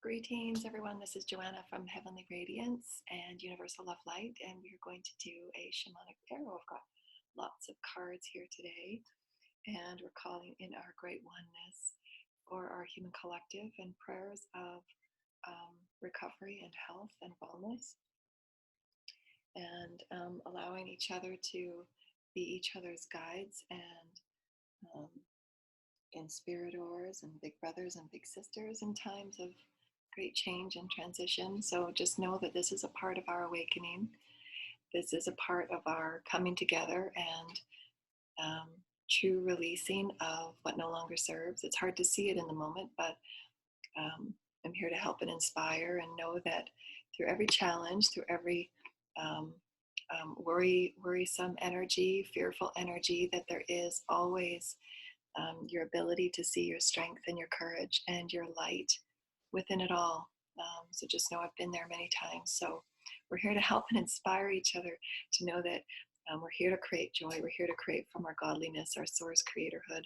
Greetings, everyone. This is Joanna from Heavenly Radiance and Universal Love Light, and we're going to do a shamanic tarot. I've got lots of cards here today, and we're calling in our great oneness for our human collective and prayers of recovery and health and wellness, and allowing each other to be each other's guides and inspirators and big brothers and big sisters in times of great change and transition. So just know that this is a part of our awakening. This is a part of our coming together and true releasing of what no longer serves. It's hard to see it in the moment, but I'm here to help and inspire, and know that through every challenge, through every worrisome energy, fearful energy, that there is always your ability to see your strength and your courage and your light within it all. So just know I've been there many times. So we're here to help and inspire each other to know that we're here to create joy. We're here to create from our godliness, our source creatorhood.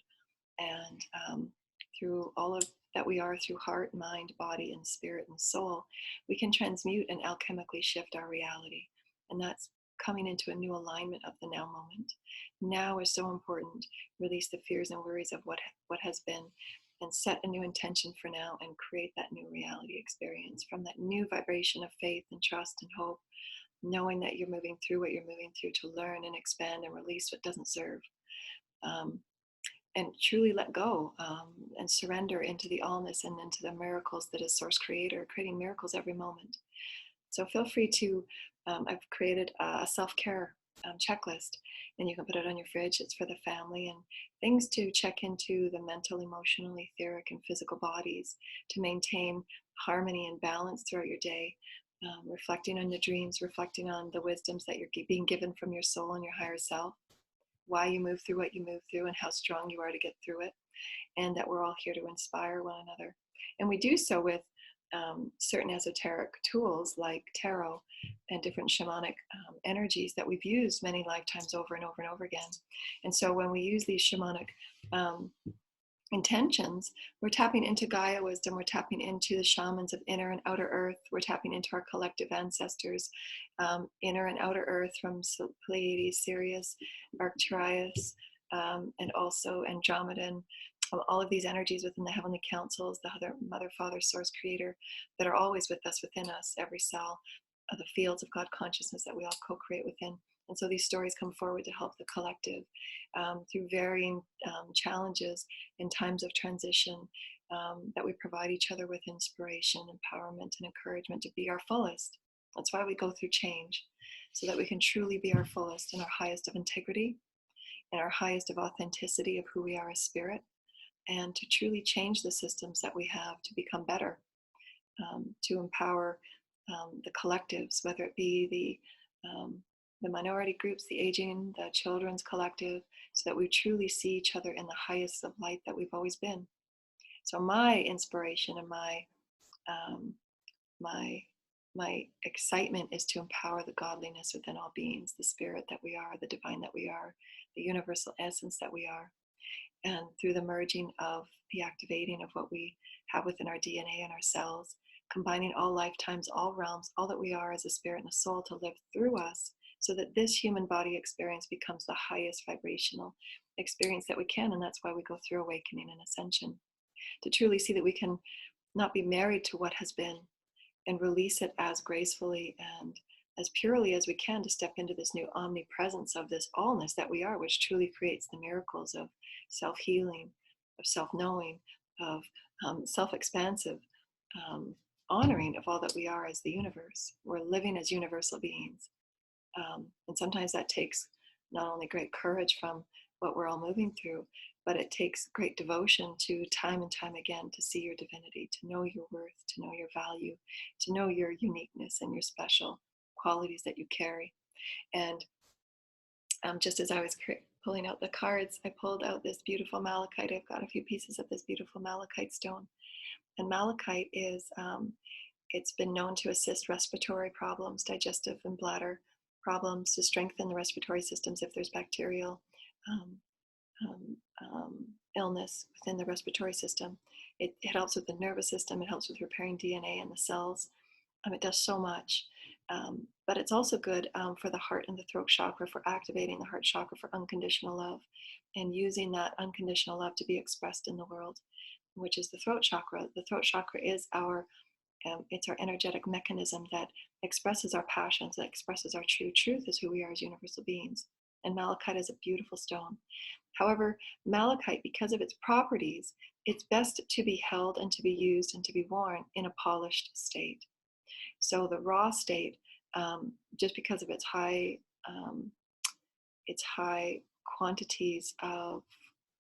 And through all of that we are, through heart, mind, body, and spirit and soul, we can transmute and alchemically shift our reality. And that's coming into a new alignment of the now moment. Now is so important. Release the fears and worries of what has been, and set a new intention for now, and create that new reality experience from that new vibration of faith and trust and hope, knowing that you're moving through what you're moving through to learn and expand and release what doesn't serve, and truly let go and surrender into the allness and into the miracles that is Source Creator, creating miracles every moment. So feel free to, I've created a self-care checklist, and you can put it on your fridge. It's for the family, and things to check into the mental, emotional, etheric, and physical bodies to maintain harmony and balance throughout your day. Reflecting on your dreams, reflecting on the wisdoms that you're being given from your soul and your higher self, why you move through what you move through, and how strong you are to get through it, and that we're all here to inspire one another. And we do so with certain esoteric tools like tarot and different shamanic energies that we've used many lifetimes over and over and over again. And so when we use these shamanic intentions, we're tapping into Gaia wisdom, we're tapping into the shamans of inner and outer earth, we're tapping into our collective ancestors, inner and outer earth from Pleiades, Sirius, Arcturus, and also Andromedan. All of these energies within the heavenly councils, the Mother, Father, Source, Creator, that are always with us, within us, every cell of the fields of God consciousness that we all co-create within. And so these stories come forward to help the collective through varying challenges in times of transition, that we provide each other with inspiration, empowerment, and encouragement to be our fullest. That's why we go through change, so that we can truly be our fullest and our highest of integrity and our highest of authenticity of who we are as spirit, and to truly change the systems that we have to become better, to empower the collectives, whether it be the minority groups, the aging, the children's collective, so that we truly see each other in the highest of light that we've always been. So my inspiration and my excitement is to empower the godliness within all beings, the spirit that we are, the divine that we are, the universal essence that we are. And through the merging of the activating of what we have within our DNA and our cells, combining all lifetimes, all realms, all that we are as a spirit and a soul to live through us, so that this human body experience becomes the highest vibrational experience that we can. And that's why we go through awakening and ascension, to truly see that we can not be married to what has been, and release it as gracefully and as purely as we can, to step into this new omnipresence of this allness that we are, which truly creates the miracles of self-healing, of self-knowing, of self-expansive honoring of all that we are as the universe. We're living as universal beings. And sometimes that takes not only great courage from what we're all moving through, but it takes great devotion to time and time again to see your divinity, to know your worth, to know your value, to know your uniqueness and your special qualities that you carry. And just as I was pulling out the cards, I pulled out this beautiful malachite. I've got a few pieces of this beautiful malachite stone. And malachite is, it's been known to assist respiratory problems, digestive and bladder problems, to strengthen the respiratory systems if there's bacterial illness within the respiratory system. It helps with the nervous system. It helps with repairing DNA in the cells. It does so much. But it's also good for the heart and the throat chakra, for activating the heart chakra for unconditional love and using that unconditional love to be expressed in the world, which is the throat chakra. The throat chakra is it's our energetic mechanism that expresses our passions, that expresses our true truth as who we are as universal beings. And malachite is a beautiful stone. However, malachite, because of its properties, it's best to be held and to be used and to be worn in a polished state. So the raw state, just because of its high quantities of,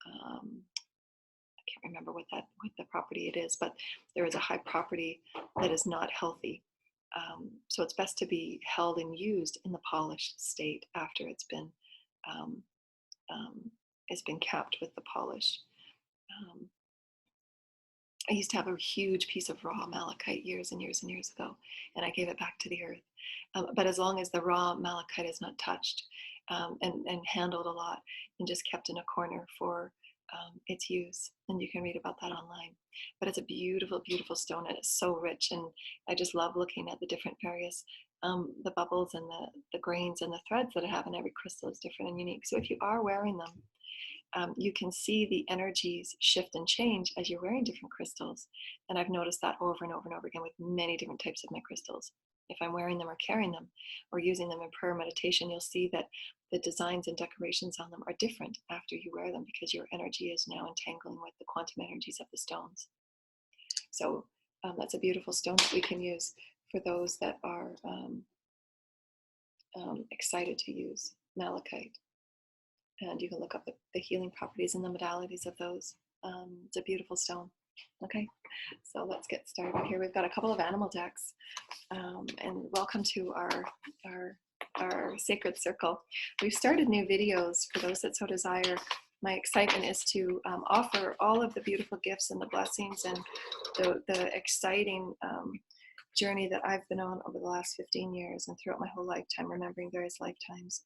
I can't remember what the property it is, but there is a high property that is not healthy. So it's best to be held and used in the polished state after it's been capped with the polish. I used to have a huge piece of raw malachite years and years and years ago, and I gave it back to the earth. But as long as the raw malachite is not touched and handled a lot and just kept in a corner for its use, and you can read about that online. But it's a beautiful, beautiful stone, and it's so rich, and I just love looking at the different various, the bubbles and the grains and the threads that I have, and every crystal is different and unique. So if you are wearing them, you can see the energies shift and change as you're wearing different crystals. And I've noticed that over and over and over again with many different types of my crystals. If I'm wearing them or carrying them or using them in prayer meditation, you'll see that the designs and decorations on them are different after you wear them, because your energy is now entangling with the quantum energies of the stones. So that's a beautiful stone that we can use for those that are excited to use malachite. And you can look up the healing properties and the modalities of those. It's a beautiful stone. Okay, so let's get started here. We've got a couple of animal decks, and welcome to our sacred circle. We've started new videos for those that so desire. My excitement is to offer all of the beautiful gifts and the blessings and the exciting journey that I've been on over the last 15 years and throughout my whole lifetime, remembering various lifetimes,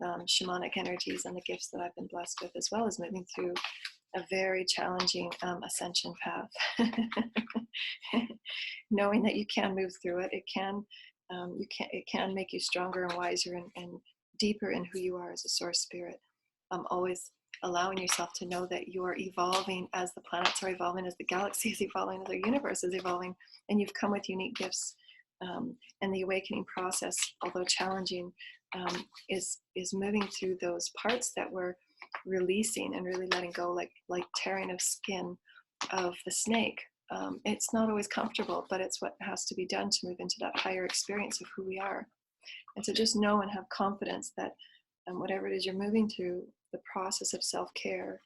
shamanic energies and the gifts that I've been blessed with, as well as moving through a very challenging ascension path. Knowing that you can move through it, it can make you stronger and wiser and deeper in who you are as a source spirit. Always allowing yourself to know that you are evolving as the planets are evolving, as the galaxy is evolving, as the universe is evolving, and you've come with unique gifts. And the awakening process, although challenging, is moving through those parts that we're releasing and really letting go, like tearing of skin of the snake. It's not always comfortable, but it's what has to be done to move into that higher experience of who we are. And so just know and have confidence that whatever it is you're moving through, the process of self-care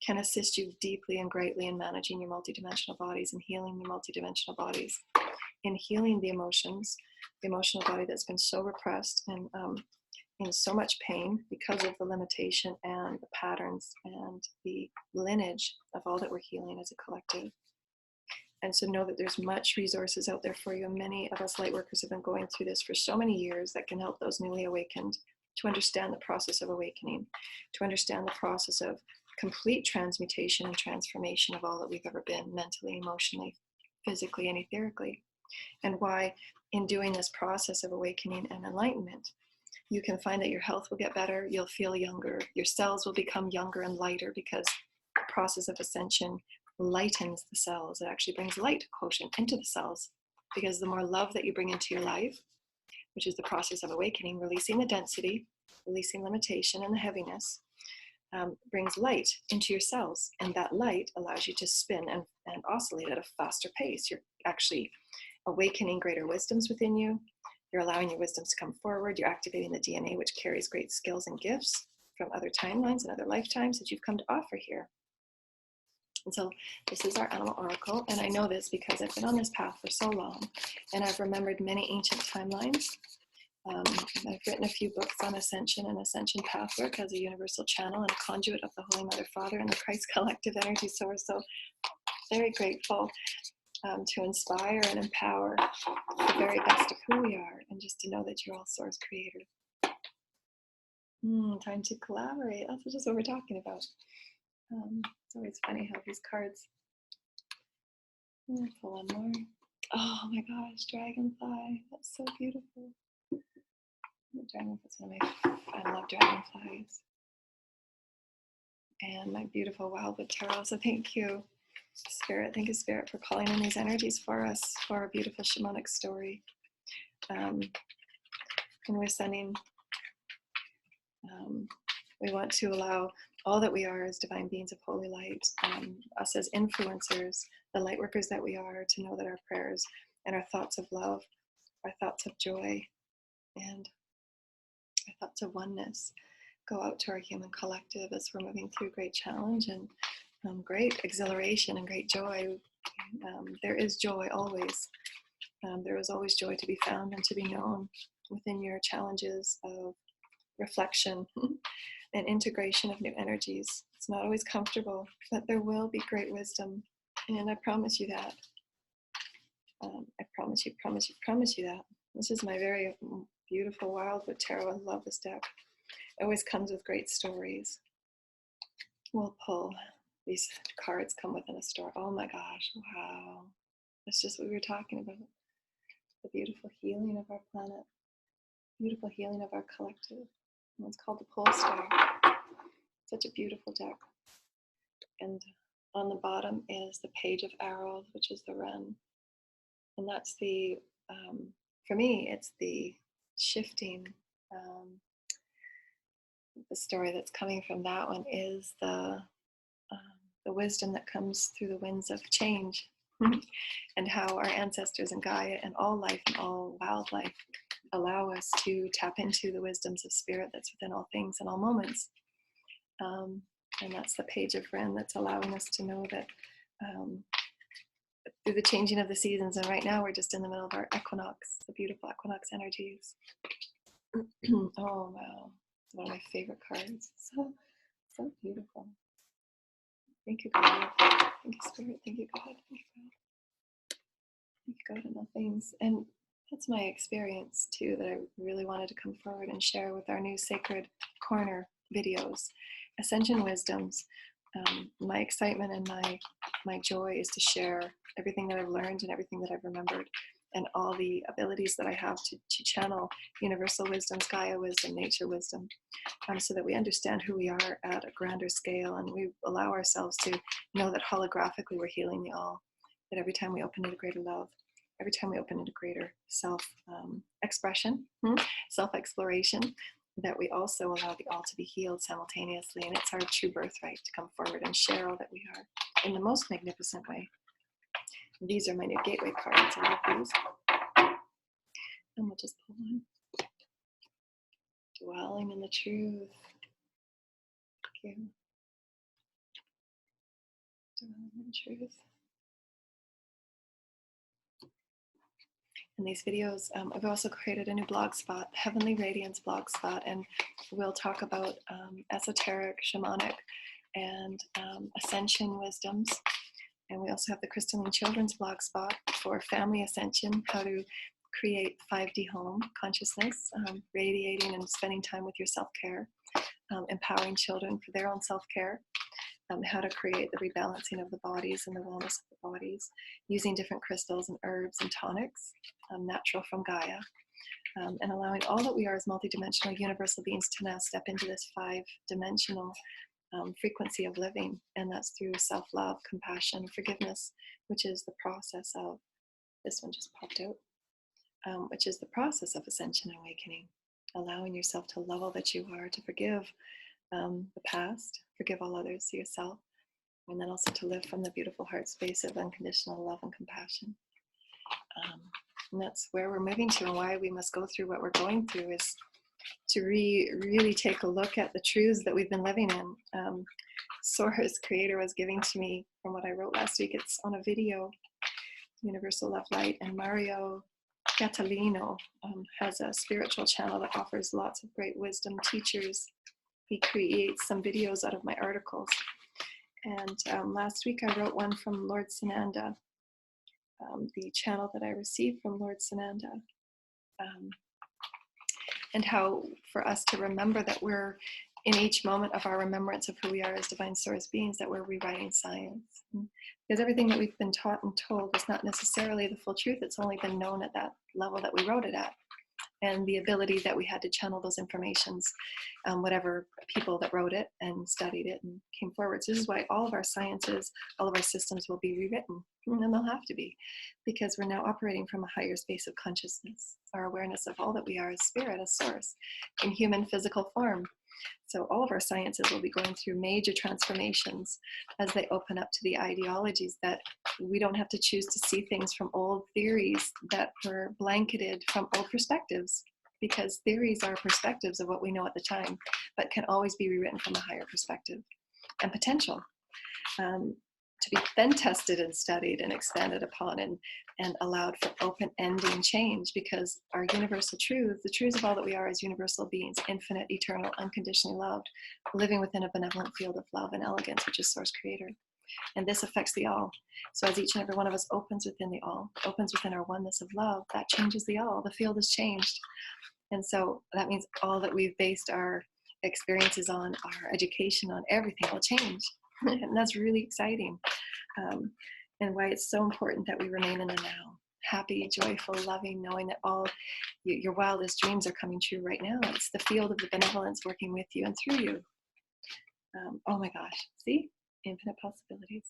can assist you deeply and greatly in managing your multidimensional bodies and healing your multidimensional bodies, in healing the emotions, the emotional body that's been so repressed and in so much pain because of the limitation and the patterns and the lineage of all that we're healing as a collective. And so know that there's much resources out there for you. Many of us light workers have been going through this for so many years that can help those newly awakened to understand the process of awakening, to understand the process of complete transmutation and transformation of all that we've ever been, mentally, emotionally, physically, and etherically. And why, in doing this process of awakening and enlightenment, you can find that your health will get better, you'll feel younger, your cells will become younger and lighter, because the process of ascension lightens the cells. It actually brings light quotient into the cells, because the more love that you bring into your life, which is the process of awakening, releasing the density, releasing limitation and the heaviness, brings light into your cells. And that light allows you to spin and oscillate at a faster pace. You're actually awakening greater wisdoms within you. You're allowing your wisdoms to come forward. You're activating the DNA, which carries great skills and gifts from other timelines and other lifetimes that you've come to offer here. And so this is our animal oracle. And I know this because I've been on this path for so long, and I've remembered many ancient timelines. I've written a few books on ascension and ascension pathwork as a universal channel and a conduit of the Holy Mother Father and the Christ collective energy source. So very grateful to inspire and empower the very best of who we are, and just to know that you're all source creator. Time to collaborate. That's just what we're talking about. It's always funny how these cards Pull one more. Oh my gosh, dragonfly. That's so beautiful. Dragonfly's one of I love dragonflies. And my beautiful wildwood tarot. So thank you, Spirit. Thank you, Spirit, for calling in these energies for us, for our beautiful shamanic story. And we're sending, we want to allow all that we are as divine beings of holy light, us as influencers, the light workers that we are, to know that our prayers and our thoughts of love, our thoughts of joy, and our thoughts of oneness go out to our human collective as we're moving through great challenge and great exhilaration and great joy. There is joy always. There is always joy to be found and to be known within your challenges of reflection and integration of new energies. It's not always comfortable, but there will be great wisdom. And I promise you that. I promise you that. This is my very beautiful Wildwood Tarot. I love this deck. It always comes with great stories. We'll pull. These cards come within a story. Oh my gosh, wow. That's just what we were talking about. The beautiful healing of our planet. Beautiful healing of our collective. And it's called the Pole Star. Such a beautiful deck. And on the bottom is the Page of Arrows, which is the Wren. And that's the, for me, it's the shifting. The story that's coming from that one is the wisdom that comes through the winds of change, and how our ancestors and Gaia and all life and all wildlife allow us to tap into the wisdoms of spirit that's within all things and all moments. And that's the Page of Wren that's allowing us to know that through the changing of the seasons, and right now we're just in the middle of our equinox, the beautiful equinox energies. Oh wow, it's one of my favorite cards. So beautiful. Thank you, God. Thank you, Spirit. Thank you, God. Thank you, God. Thank you, God, and all things. And that's my experience too, that I really wanted to come forward and share with our new Sacred Corner videos, Ascension Wisdoms. My excitement and my joy is to share everything that I've learned and everything that I've remembered, and all the abilities that I have to channel universal wisdoms, Gaia wisdom, nature wisdom, so that we understand who we are at a grander scale, and we allow ourselves to know that holographically we're healing the all, that every time we open into greater love, every time we open into greater self-expression, self-exploration, that we also allow the all to be healed simultaneously. And it's our true birthright to come forward and share all that we are in the most magnificent way. And these are my new gateway cards. I love these. And we'll just pull one. Dwelling in the truth. Thank you. Dwelling in truth. In these videos, I've also created a new blog spot, Heavenly Radiance blog spot, and we'll talk about esoteric, shamanic, and ascension wisdoms. And we also have the Crystalline Children's blog spot for family ascension, how to create 5D home consciousness, radiating and spending time with your self-care, empowering children for their own self-care, how to create the rebalancing of the bodies and the wellness of the bodies, using different crystals and herbs and tonics, natural from Gaia, and allowing all that we are as multidimensional universal beings to now step into this 5-dimensional frequency of living. And that's through self-love, compassion, forgiveness, which is the process of, this one just popped out, which is the process of ascension and awakening, allowing yourself to love all that you are, to forgive the past, forgive all others, yourself, and then also to live from the beautiful heart space of unconditional love and compassion. And that's where we're moving to, and why we must go through what we're going through is to really take a look at the truths that we've been living in. Sora's creator was giving to me from what I wrote last week. It's on a video, Universal Love Light, and Mario Catalino has a spiritual channel that offers lots of great wisdom teachers. He creates some videos out of my articles. And last week I wrote one from Lord Sananda, the channel that I received from Lord Sananda, and how for us to remember that we're in each moment of our remembrance of who we are as divine source beings, that we're rewriting science. Because everything that we've been taught and told is not necessarily the full truth. It's only been known at that level that we wrote it at. And the ability that we had to channel those informations, whatever people that wrote it and studied it and came forward. So this is why all of our sciences, all of our systems will be rewritten. And they'll have to be, because we're now operating from a higher space of consciousness, our awareness of all that we are as spirit, as source, in human physical form. So all of our sciences will be going through major transformations as they open up to the ideologies that we don't have to choose to see things from old theories that were blanketed from old perspectives, because theories are perspectives of what we know at the time, but can always be rewritten from a higher perspective and potential. To be then tested and studied and expanded upon and allowed for open-ending change, because our universal truth, the truths of all that we are as universal beings, infinite, eternal, unconditionally loved, living within a benevolent field of love and elegance, which is Source Creator. And this affects the all. So as each and every one of us opens within the all, opens within our oneness of love, that changes the all. The field is changed. And so that means all that we've based our experiences on, our education on, everything will change. And that's really exciting. And why it's so important that we remain in the now. Happy, joyful, loving, knowing that all your wildest dreams are coming true right now. It's the field of the benevolence working with you and through you. Oh my gosh, see? Infinite possibilities.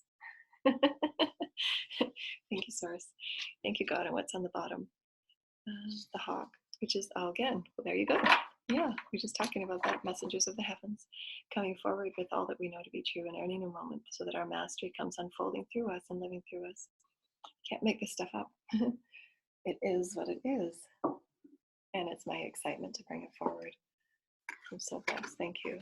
Thank you, Source. Thank you, God. And what's on the bottom? The hawk, which is, oh, again, well, there you go. Yeah, we're just talking about that. Messengers of the heavens coming forward with all that we know to be true in any new moment, so that our mastery comes unfolding through us and living through us. Can't make this stuff up. It is what it is. And it's my excitement to bring it forward. I'm so blessed. Thank you.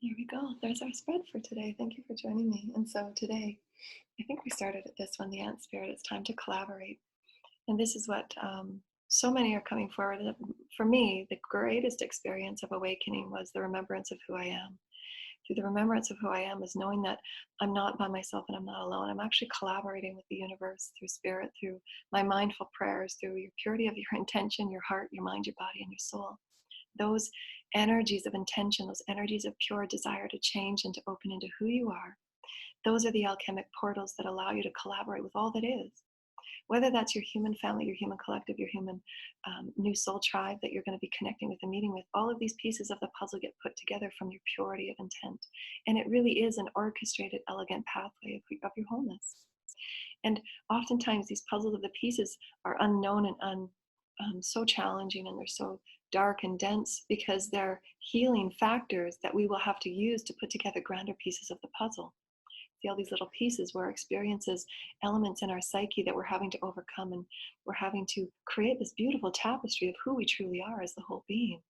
Here we go. There's our spread for today. Thank you for joining me. And so today, I think we started at this one, the Ant Spirit. It's time to collaborate. And this is what so many are coming forward. For me, the greatest experience of awakening was the remembrance of who I am. Through the remembrance of who I am is knowing that I'm not by myself and I'm not alone. I'm actually collaborating with the universe through spirit, through my mindful prayers, through your purity of your intention, your heart, your mind, your body, and your soul. Those energies of intention, those energies of pure desire to change and to open into who you are, those are the alchemic portals that allow you to collaborate with all that is. Whether that's your human family, your human collective, your human new soul tribe that you're going to be connecting with and meeting with, all of these pieces of the puzzle get put together from your purity of intent. And it really is an orchestrated, elegant pathway of your wholeness. And oftentimes these puzzles of the pieces are unknown and so challenging, and they're so dark and dense because they're healing factors that we will have to use to put together grander pieces of the puzzle. See all these little pieces where experiences, elements in our psyche that we're having to overcome, and we're having to create this beautiful tapestry of who we truly are as the whole being.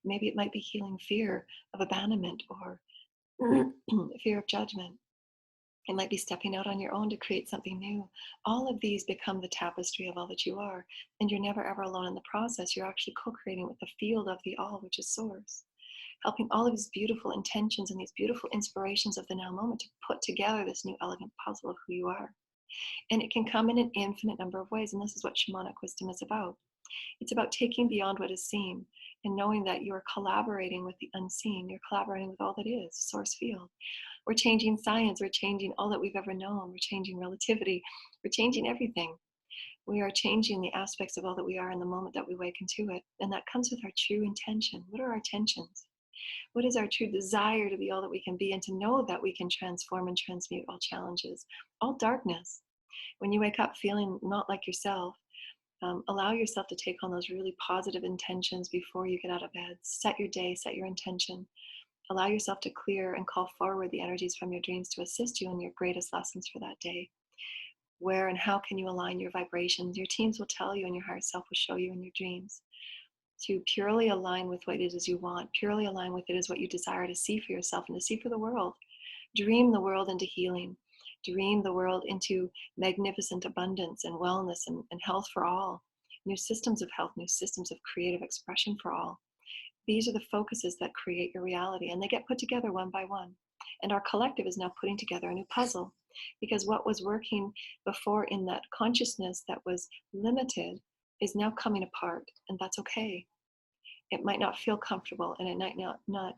Maybe it might be healing fear of abandonment or fear of judgment. It might be stepping out on your own to create something new. All of these become the tapestry of all that you are, and you're never ever alone in the process. You're actually co-creating with the field of the all, which is Source, helping all of these beautiful intentions and these beautiful inspirations of the now moment to put together this new elegant puzzle of who you are. And it can come in an infinite number of ways, and this is what Shamanic wisdom is about. It's about taking beyond what is seen and knowing that you're collaborating with the unseen. You're collaborating with all that is, Source field. We're changing science. We're changing all that we've ever known. We're changing relativity. We're changing everything. We are changing the aspects of all that we are in the moment that we awaken to it. And that comes with our true intention. What are our intentions? What is our true desire to be all that we can be, and to know that we can transform and transmute all challenges, all darkness? When you wake up feeling not like yourself, allow yourself to take on those really positive intentions before you get out of bed. Set your day, set your intention. Allow yourself to clear and call forward the energies from your dreams to assist you in your greatest lessons for that day. Where and how can you align your vibrations? Your teams will tell you, and your higher self will show you in your dreams. To purely align with what it is you want, purely align with it is what you desire to see for yourself and to see for the world. Dream the world into healing. Dream the world into magnificent abundance and wellness and health for all. New systems of health, new systems of creative expression for all. These are the focuses that create your reality, and they get put together one by one. And our collective is now putting together a new puzzle, because what was working before in that consciousness that was limited is now coming apart, and that's okay. It might not feel comfortable, and it might not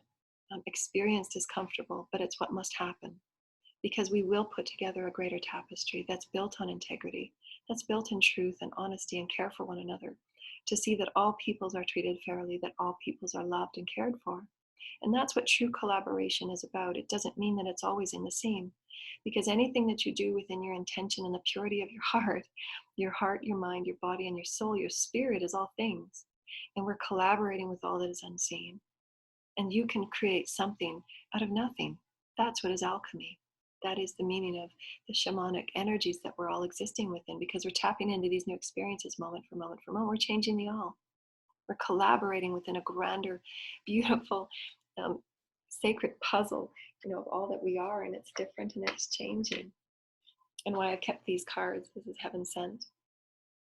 experienced as comfortable, but it's what must happen, because we will put together a greater tapestry that's built on integrity, that's built in truth and honesty and care for one another, to see that all peoples are treated fairly, that all peoples are loved and cared for. And that's what true collaboration is about. It doesn't mean that it's always in the same, because anything that you do within your intention and the purity of your heart, your mind, your body, and your soul, your spirit is all things. And we're collaborating with all that is unseen. And you can create something out of nothing. That's what is alchemy. That is the meaning of the shamanic energies that we're all existing within, because we're tapping into these new experiences moment for moment for moment. We're changing the all. We're collaborating within a grander, beautiful, sacred puzzle, of all that we are, and it's different and it's changing. And why I've kept these cards, this is heaven sent.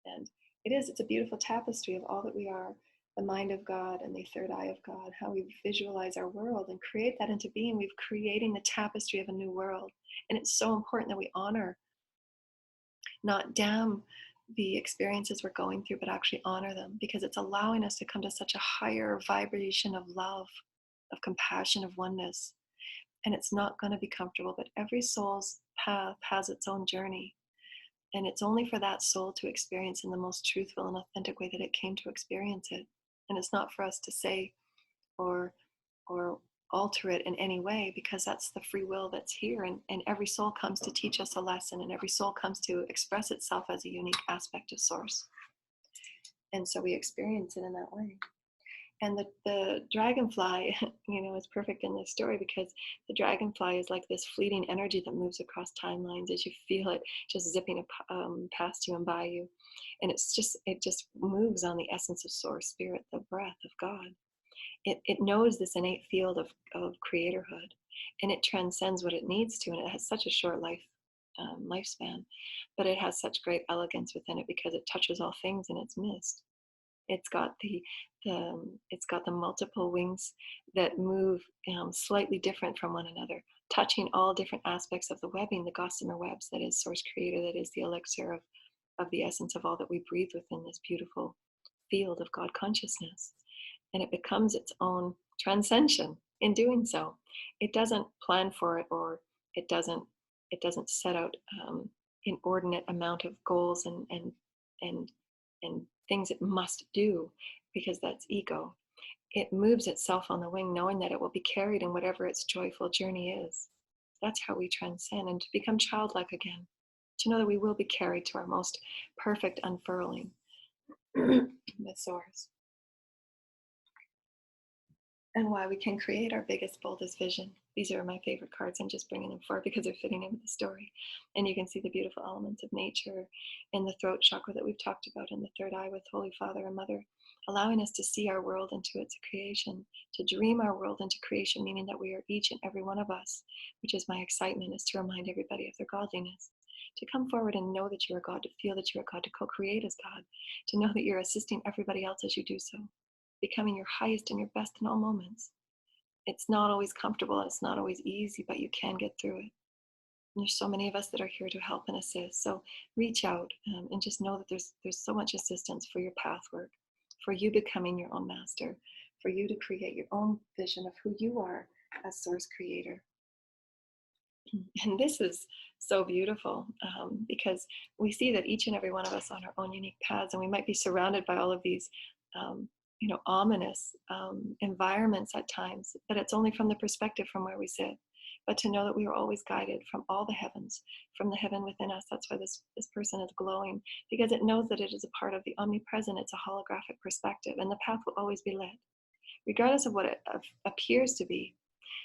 And it's a beautiful tapestry of all that we are, the mind of God and the third eye of God, how we visualize our world and create that into being. We're creating the tapestry of a new world. And it's so important that we honor, not damn the experiences we're going through, but actually honor them, because it's allowing us to come to such a higher vibration of love, of compassion, of oneness. And it's not going to be comfortable, but every soul's path has its own journey. And it's only for that soul to experience in the most truthful and authentic way that it came to experience it. And it's not for us to say or alter it in any way, because that's the free will that's here. And every soul comes to teach us a lesson, and every soul comes to express itself as a unique aspect of source. And so we experience it in that way. And the dragonfly, is perfect in this story, because the dragonfly is like this fleeting energy that moves across timelines as you feel it just zipping past you and by you. And it just moves on the essence of source, spirit, the breath of God. It knows this innate field of creatorhood, and it transcends what it needs to. And it has such a short lifespan, but it has such great elegance within it, because it touches all things in its midst. It's got the multiple wings that move slightly different from one another, touching all different aspects of the webbing, the gossamer webs that is source creator, that is the elixir of the essence of all that we breathe within this beautiful field of God consciousness. And it becomes its own transcension in doing so. It doesn't plan for it, or it doesn't set out inordinate amount of goals and things it must do, because that's ego. It moves itself on the wing, knowing that it will be carried in whatever its joyful journey is. That's how we transcend, and to become childlike again, to know that we will be carried to our most perfect unfurling with source. And why we can create our biggest, boldest vision. These are my favorite cards. I'm just bringing them forward because they're fitting in with the story. And you can see the beautiful elements of nature in the throat chakra that we've talked about, in the third eye with Holy Father and Mother, allowing us to see our world into its creation, to dream our world into creation, meaning that we are each and every one of us, which is my excitement, is to remind everybody of their godliness, to come forward and know that you are God, to feel that you are God, to co-create as God, to know that you're assisting everybody else as you do so, becoming your highest and your best in all moments. It's not always comfortable, it's not always easy, but you can get through it. And there's so many of us that are here to help and assist. So reach out and just know that there's so much assistance for your path work, for you becoming your own master, for you to create your own vision of who you are as source creator. And this is so beautiful because we see that each and every one of us on our own unique paths, and we might be surrounded by all of these ominous environments at times, but it's only from the perspective from where we sit. But to know that we are always guided from all the heavens, from the heaven within us. That's why this person is glowing, because it knows that it is a part of the omnipresent. It's a holographic perspective, and the path will always be lit, regardless of what it appears to be.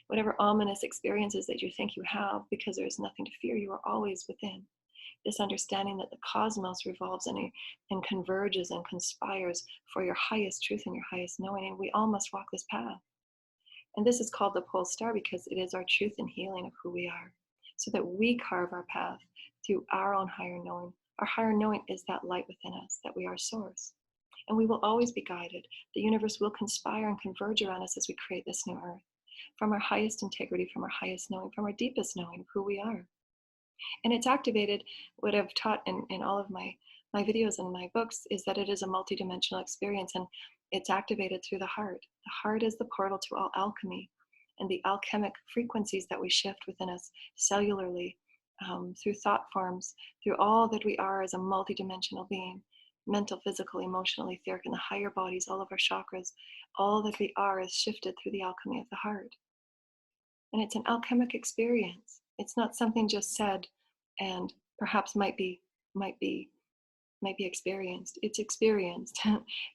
Whatever ominous experiences that you think you have, because there is nothing to fear, you are always within. This understanding that the cosmos revolves and converges and conspires for your highest truth and your highest knowing, and we all must walk this path. And this is called the pole star, because it is our truth and healing of who we are, so that we carve our path through our own higher knowing. Our higher knowing is that light within us, that we are source. And we will always be guided. The universe will conspire and converge around us as we create this new earth, from our highest integrity, from our highest knowing, from our deepest knowing of who we are. And it's activated. What I've taught in all of my videos and my books is that it is a multidimensional experience, and It's activated through the heart. The heart is the portal to all alchemy and the alchemic frequencies that we shift within us cellularly, through thought forms, through all that we are as a multidimensional being, mental, physical, emotional, etheric, and the higher bodies, all of our chakras, all that we are is shifted through the alchemy of the heart. And it's an alchemic experience. It's not something just said and perhaps might be experienced. It's experienced.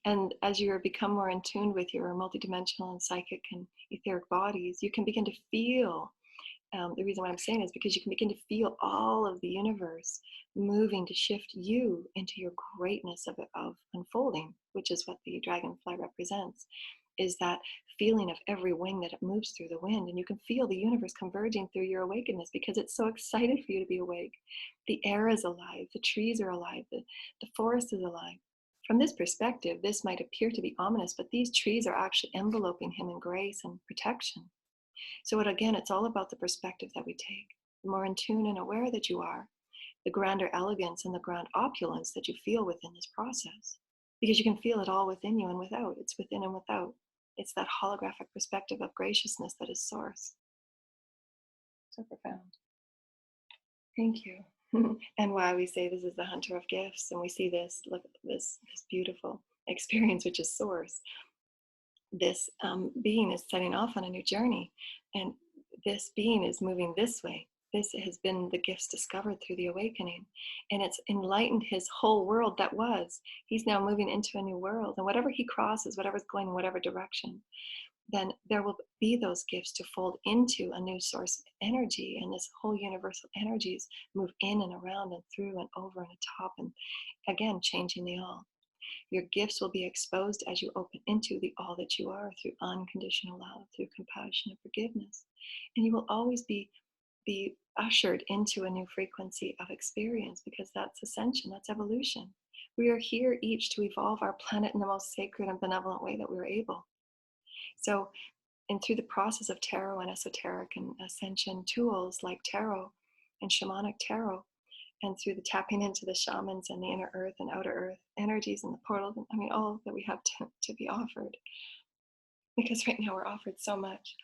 And as you become more in tune with your multidimensional and psychic and etheric bodies, you can begin to feel. The reason why I'm saying is because you can begin to feel all of the universe moving to shift you into your greatness of unfolding, which is what the dragonfly represents, is that feeling of every wing that it moves through the wind. And you can feel the universe converging through your awakeness because it's so excited for you to be awake. The air is alive, the trees are alive, the forest is alive. From this perspective, this might appear to be ominous, but these trees are actually enveloping him in grace and protection. So again, it's all about the perspective that we take. The more in tune and aware that you are, the grander elegance and the grand opulence that you feel within this process. Because you can feel it all within you and without. It's within and without. It's that holographic perspective of graciousness that is source. So profound. Thank you. And why we say this is the hunter of gifts, and we see this, look at this beautiful experience, which is source. This being is setting off on a new journey, and this being is moving this way. This has been the gifts discovered through the awakening, and it's enlightened his whole world that was. He's now moving into a new world, and whatever he crosses, whatever's going in whatever direction, then there will be those gifts to fold into a new source of energy, and this whole universal energies move in and around and through and over and atop, and again, changing the all. Your gifts will be exposed as you open into the all that you are through unconditional love, through compassion and forgiveness. And you will always be ushered into a new frequency of experience, because that's ascension, that's evolution. We are here each to evolve our planet in the most sacred and benevolent way that we're able. So, and through the process of tarot and esoteric and ascension tools like tarot and shamanic tarot, and through the tapping into the shamans and the inner earth and outer earth energies and the portal, I mean, all that we have to be offered. Because right now we're offered so much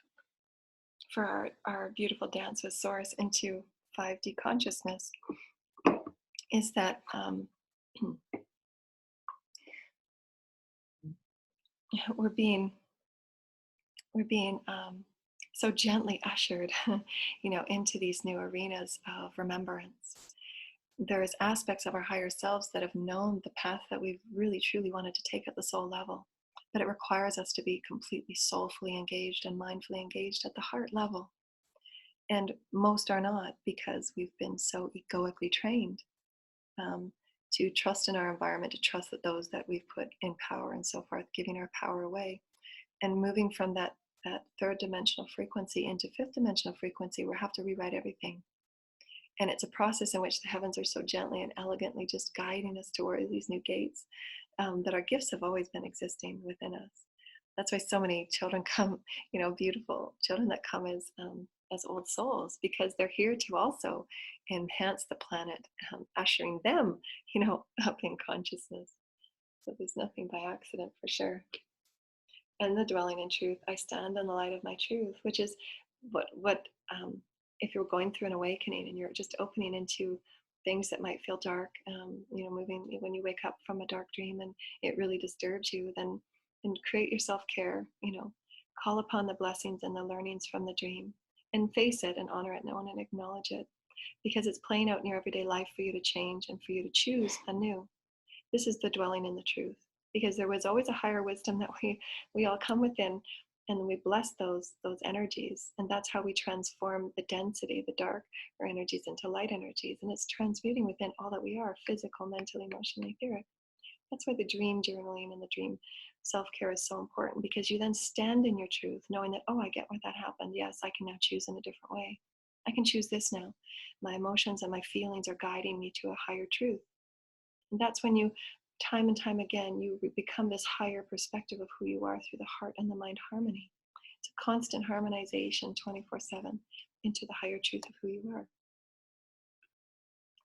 for our beautiful dance with source into 5D consciousness, is that we're being so gently ushered, into these new arenas of remembrance. There's aspects of our higher selves that have known the path that we've really truly wanted to take at the soul level, but it requires us to be completely soulfully engaged and mindfully engaged at the heart level. And most are not, because we've been so egoically trained to trust in our environment, to trust that those that we've put in power and so forth, giving our power away. And moving from that third dimensional frequency into fifth dimensional frequency, we have to rewrite everything. And it's a process in which the heavens are so gently and elegantly just guiding us toward these new gates, that our gifts have always been existing within us. That's why so many children come, beautiful children that come as old souls, because they're here to also enhance the planet, ushering them, up in consciousness. So there's nothing by accident, for sure. And the dwelling in truth, I stand in the light of my truth, which is what if you're going through an awakening and you're just opening into things that might feel dark, moving when you wake up from a dark dream and it really disturbs you, then create your self-care, call upon the blessings and the learnings from the dream and face it and honor it, know and acknowledge it, because it's playing out in your everyday life for you to change and for you to choose anew. This is the dwelling in the truth, because there was always a higher wisdom that we all come within, and we bless those energies, and that's how we transform the density, the dark energies, into light energies, and it's transmuting within all that we are: physical, mental, emotional, etheric. That's why the dream journaling and the dream self-care is so important, because you then stand in your truth, knowing that, oh, I get why that happened. Yes, I can now choose in a different way. I can choose this now. My emotions and my feelings are guiding me to a higher truth. And that's when you, time and time again, you become this higher perspective of who you are through the heart and the mind harmony. It's a constant harmonization 24/7 into the higher truth of who you are.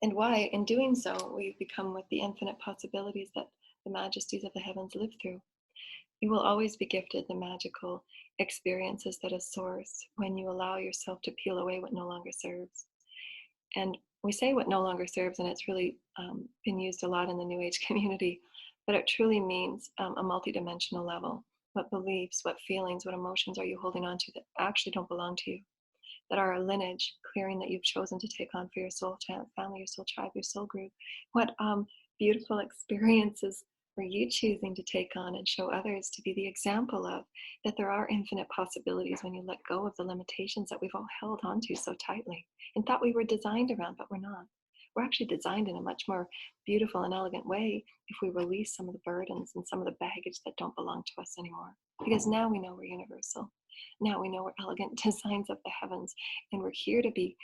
And why, in doing so, we become with the infinite possibilities that the majesties of the heavens live through. You will always be gifted the magical experiences that is source when you allow yourself to peel away what no longer serves. And we say what no longer serves, and it's really been used a lot in the New Age community, but it truly means a multidimensional level. What beliefs, what feelings, what emotions are you holding on to that actually don't belong to you, that are a lineage clearing that you've chosen to take on for your soul family, your soul tribe, your soul group? What beautiful experiences are you choosing to take on and show others to be the example of, that there are infinite possibilities when you let go of the limitations that we've all held onto so tightly and thought we were designed around, but we're not. We're actually designed in a much more beautiful and elegant way if we release some of the burdens and some of the baggage that don't belong to us anymore. Because now we know we're universal. Now we know we're elegant designs of the heavens, and we're here to be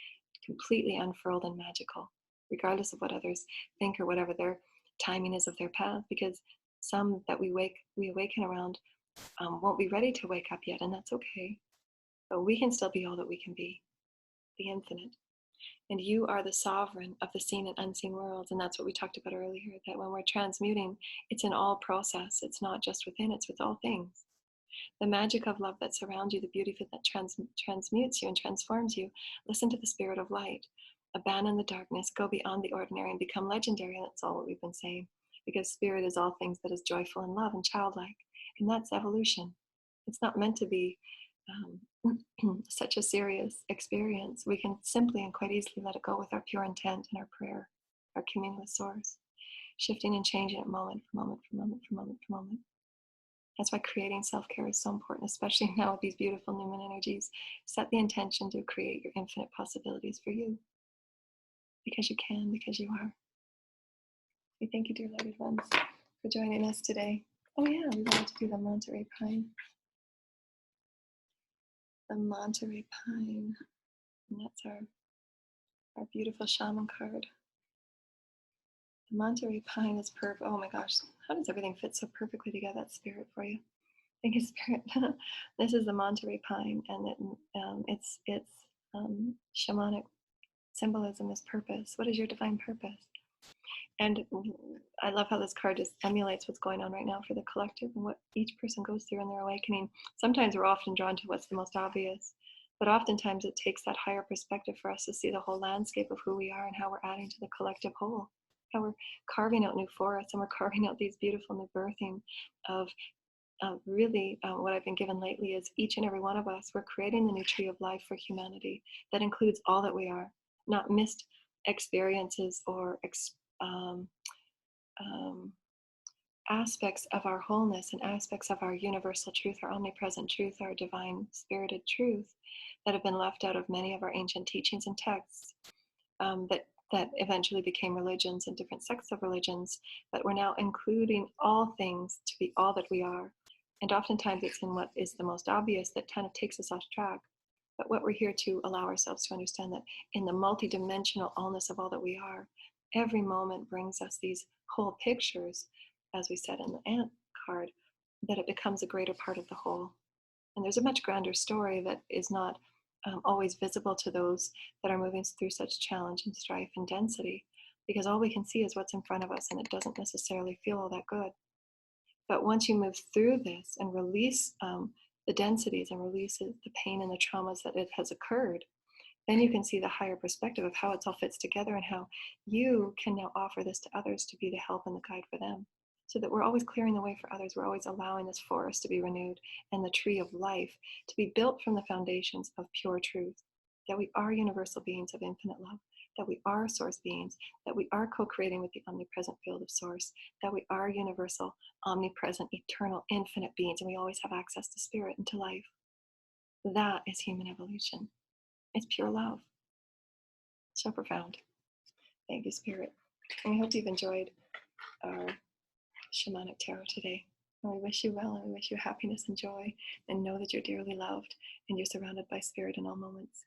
completely unfurled and magical, regardless of what others think or whatever their timing is of their path. Because some that we awaken around won't be ready to wake up yet, and that's okay. But we can still be all that we can be, the infinite. And you are the sovereign of the seen and unseen worlds. And that's what we talked about earlier, that when we're transmuting, it's an all process. It's not just within, it's with all things. The magic of love that surrounds you, the beauty that transmutes you and transforms you. Listen to the spirit of light. Abandon the darkness, go beyond the ordinary and become legendary. And that's all what we've been saying. Because spirit is all things that is joyful and love and childlike. And that's evolution. It's not meant to be such a serious experience. We can simply and quite easily let it go with our pure intent and our prayer, our communion with Source, shifting and changing it moment for moment for moment for moment for moment. That's why creating self-care is so important, especially now with these beautiful new moon energies. Set the intention to create your infinite possibilities for you. Because you can, because you are. We thank you, dear lighted ones, for joining us today. Oh yeah, we wanted to do the Monterey Pine. The Monterey Pine. And that's our beautiful shaman card. The Monterey Pine is perfect. Oh my gosh, how does everything fit so perfectly together? That's spirit for you. Thank you, spirit. This is the Monterey Pine, and its shamanic symbolism is purpose. What is your divine purpose? And I love how this card just emulates what's going on right now for the collective and what each person goes through in their awakening. Sometimes we're often drawn to what's the most obvious, but oftentimes it takes that higher perspective for us to see the whole landscape of who we are and how we're adding to the collective whole, how we're carving out new forests and we're carving out these beautiful new birthing of really what I've been given lately is each and every one of us, we're creating the new tree of life for humanity that includes all that we are, not missed experiences or aspects of our wholeness and aspects of our universal truth, our omnipresent truth, our divine spirited truth that have been left out of many of our ancient teachings and texts that eventually became religions and different sects of religions, but we're now including all things to be all that we are. And oftentimes it's in what is the most obvious that kind of takes us off track. But what we're here to allow ourselves to understand that in the multidimensional allness of all that we are, every moment brings us these whole pictures, as we said in the ant card, that it becomes a greater part of the whole. And there's a much grander story that is not always visible to those that are moving through such challenge and strife and density, because all we can see is what's in front of us, and it doesn't necessarily feel all that good. But once you move through this and release the densities and release the pain and the traumas that it has occurred, then you can see the higher perspective of how it all fits together and how you can now offer this to others to be the help and the guide for them. So that we're always clearing the way for others. We're always allowing this forest to be renewed and the tree of life to be built from the foundations of pure truth. That we are universal beings of infinite love. That we are source beings. That we are co-creating with the omnipresent field of source. That we are universal, omnipresent, eternal, infinite beings. And we always have access to spirit and to life. That is human evolution. It's pure love. So profound. Thank you, Spirit. And we hope you've enjoyed our shamanic tarot today. And we wish you well, and we wish you happiness and joy, and know that you're dearly loved and you're surrounded by spirit in all moments.